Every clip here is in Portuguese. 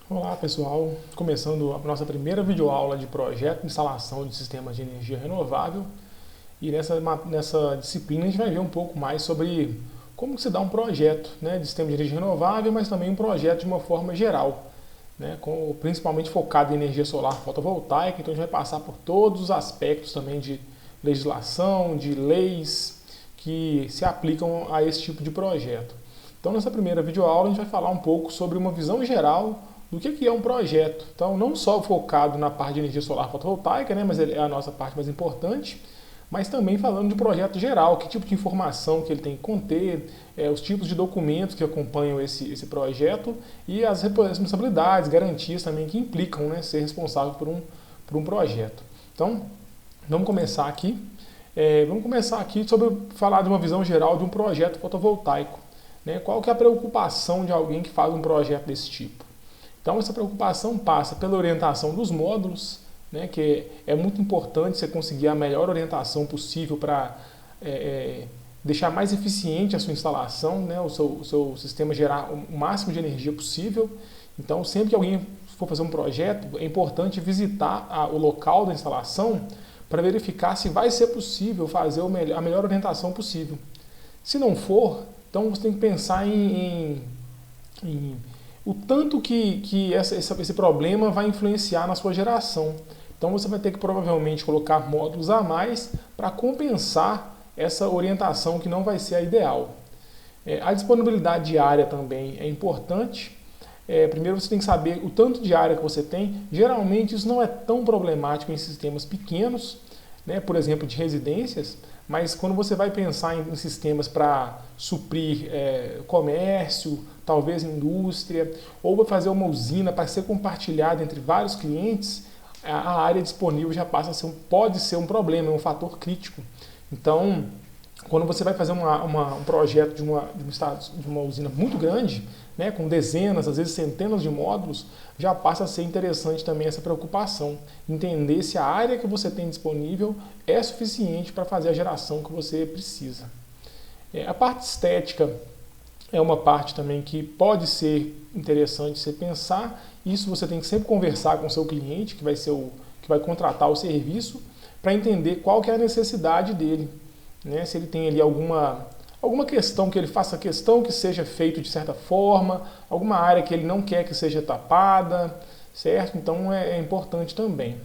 Olá pessoal, começando a nossa primeira videoaula de projeto de instalação de sistemas de energia renovável e nessa disciplina a gente vai ver um pouco mais sobre como se dá um projeto de sistema de energia renovável, mas também um projeto de uma forma geral, principalmente focado em energia solar fotovoltaica. Então a gente vai passar por todos os aspectos também de legislação, de leis que se aplicam a esse tipo de projeto. Então nessa primeira videoaula a gente vai falar um pouco sobre uma visão geral do que é um projeto. Então, não só focado na parte de energia solar fotovoltaica, mas é a nossa parte mais importante, mas também falando de projeto geral, que tipo de informação que ele tem que conter, os tipos de documentos que acompanham esse projeto e as responsabilidades, garantias também que implicam ser responsável por um projeto. Então, vamos começar aqui. Sobre falar de uma visão geral de um projeto fotovoltaico. Qual que é a preocupação de alguém que faz um projeto desse tipo? Então, essa preocupação passa pela orientação dos módulos, que é muito importante você conseguir a melhor orientação possível para deixar mais eficiente a sua instalação, o seu sistema gerar o máximo de energia possível. Então, sempre que alguém for fazer um projeto, é importante visitar o local da instalação para verificar se vai ser possível fazer a melhor orientação possível. Se não for, então você tem que pensar em o tanto que esse problema vai influenciar na sua geração. Então você vai ter que provavelmente colocar módulos a mais para compensar essa orientação que não vai ser a ideal. A disponibilidade de área também é importante. Primeiro você tem que saber o tanto de área que você tem. Geralmente isso não é tão problemático em sistemas pequenos, por exemplo, de residências, mas quando você vai pensar em sistemas para suprir comércio, talvez indústria, ou vai fazer uma usina para ser compartilhada entre vários clientes, a área disponível já pode ser um problema, é um fator crítico. Então, quando você vai fazer um projeto de uma usina muito grande, com dezenas, às vezes centenas de módulos, já passa a ser interessante também essa preocupação. Entender se a área que você tem disponível é suficiente para fazer a geração que você precisa. A parte estética é uma parte também que pode ser interessante você pensar. Isso você tem que sempre conversar com o seu cliente, que vai contratar o serviço, para entender qual que é a necessidade dele. Se ele tem ali alguma questão que ele faça questão que seja feito de certa forma, alguma área que ele não quer que seja tapada, certo? Então é importante também.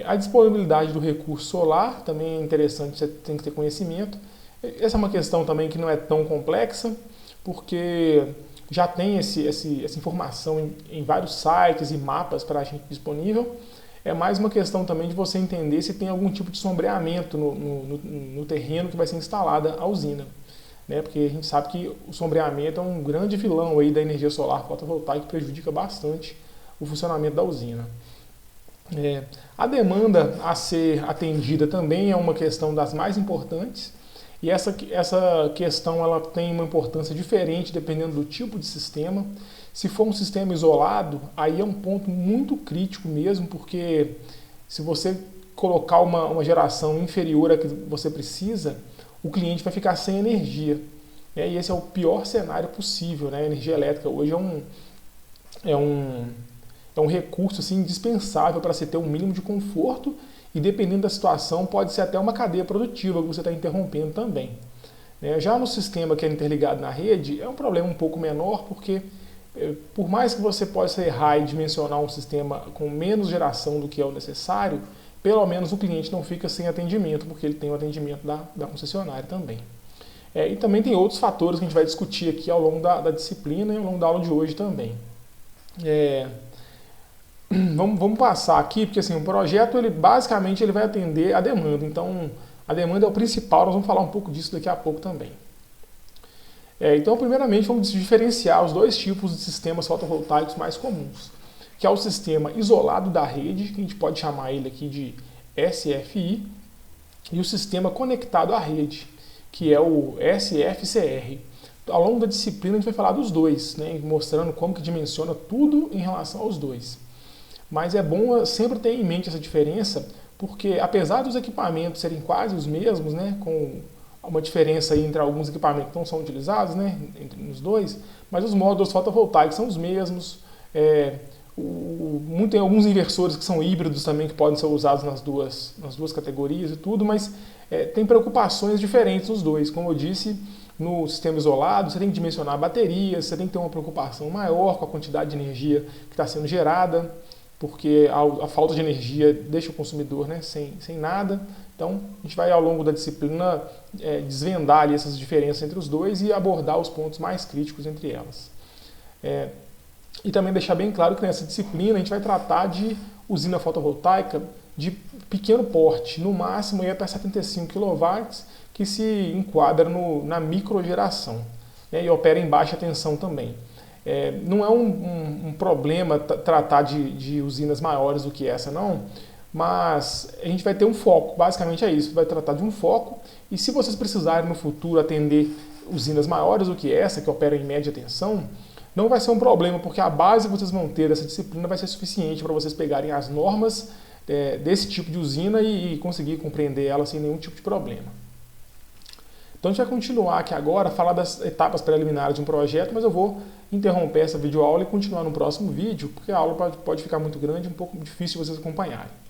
A disponibilidade do recurso solar também é interessante, você tem que ter conhecimento. Essa é uma questão também que não é tão complexa, porque já tem essa informação em vários sites e mapas para a gente disponível. É mais uma questão também de você entender se tem algum tipo de sombreamento no terreno que vai ser instalada a usina. Porque a gente sabe que o sombreamento é um grande vilão aí da energia solar fotovoltaica que prejudica bastante o funcionamento da usina. A demanda a ser atendida também é uma questão das mais importantes. E essa questão ela tem uma importância diferente dependendo do tipo de sistema. Se for um sistema isolado, aí é um ponto muito crítico mesmo, porque se você colocar uma geração inferior à que você precisa, o cliente vai ficar sem energia. E esse é o pior cenário possível. A energia elétrica hoje é um recurso assim, indispensável para se ter um mínimo de conforto e, dependendo da situação, pode ser até uma cadeia produtiva que você está interrompendo também. Já no sistema que é interligado na rede, é um problema um pouco menor, porque por mais que você possa errar e dimensionar um sistema com menos geração do que é o necessário, pelo menos o cliente não fica sem atendimento, porque ele tem o atendimento da concessionária também. E também tem outros fatores que a gente vai discutir aqui ao longo da disciplina e ao longo da aula de hoje também. Vamos passar aqui, porque assim, o projeto basicamente ele vai atender a demanda. Então, a demanda é o principal, nós vamos falar um pouco disso daqui a pouco também. Então, primeiramente, vamos diferenciar os dois tipos de sistemas fotovoltaicos mais comuns, que é o sistema isolado da rede, que a gente pode chamar ele aqui de SFI, e o sistema conectado à rede, que é o SFCR. Ao longo da disciplina, a gente vai falar dos dois, mostrando como que dimensiona tudo em relação aos dois. Mas é bom sempre ter em mente essa diferença, porque apesar dos equipamentos serem quase os mesmos, com uma diferença aí entre alguns equipamentos que não são utilizados, entre os dois, mas os módulos fotovoltaicos são os mesmos, Tem alguns inversores que são híbridos também, que podem ser usados nas duas categorias e tudo, mas tem preocupações diferentes nos dois. Como eu disse, no sistema isolado, você tem que dimensionar baterias, você tem que ter uma preocupação maior com a quantidade de energia que está sendo gerada, porque a falta de energia deixa o consumidor, né, sem nada. Então, a gente vai, ao longo da disciplina, desvendar ali essas diferenças entre os dois e abordar os pontos mais críticos entre elas. E também deixar bem claro que nessa disciplina a gente vai tratar de usina fotovoltaica de pequeno porte, no máximo até 75 kW, que se enquadra na microgeração, né, e opera em baixa tensão também. Não é um problema tratar de usinas maiores do que essa, não, mas a gente vai ter um foco, basicamente é isso, vai tratar de um foco, e se vocês precisarem no futuro atender usinas maiores do que essa, que operam em média tensão, não vai ser um problema, porque a base que vocês vão ter dessa disciplina vai ser suficiente para vocês pegarem as normas desse tipo de usina e conseguir compreender ela sem nenhum tipo de problema. Então a gente vai continuar aqui agora, falar das etapas preliminares de um projeto, mas eu vou interromper essa videoaula e continuar no próximo vídeo, porque a aula pode ficar muito grande e um pouco difícil de vocês acompanharem.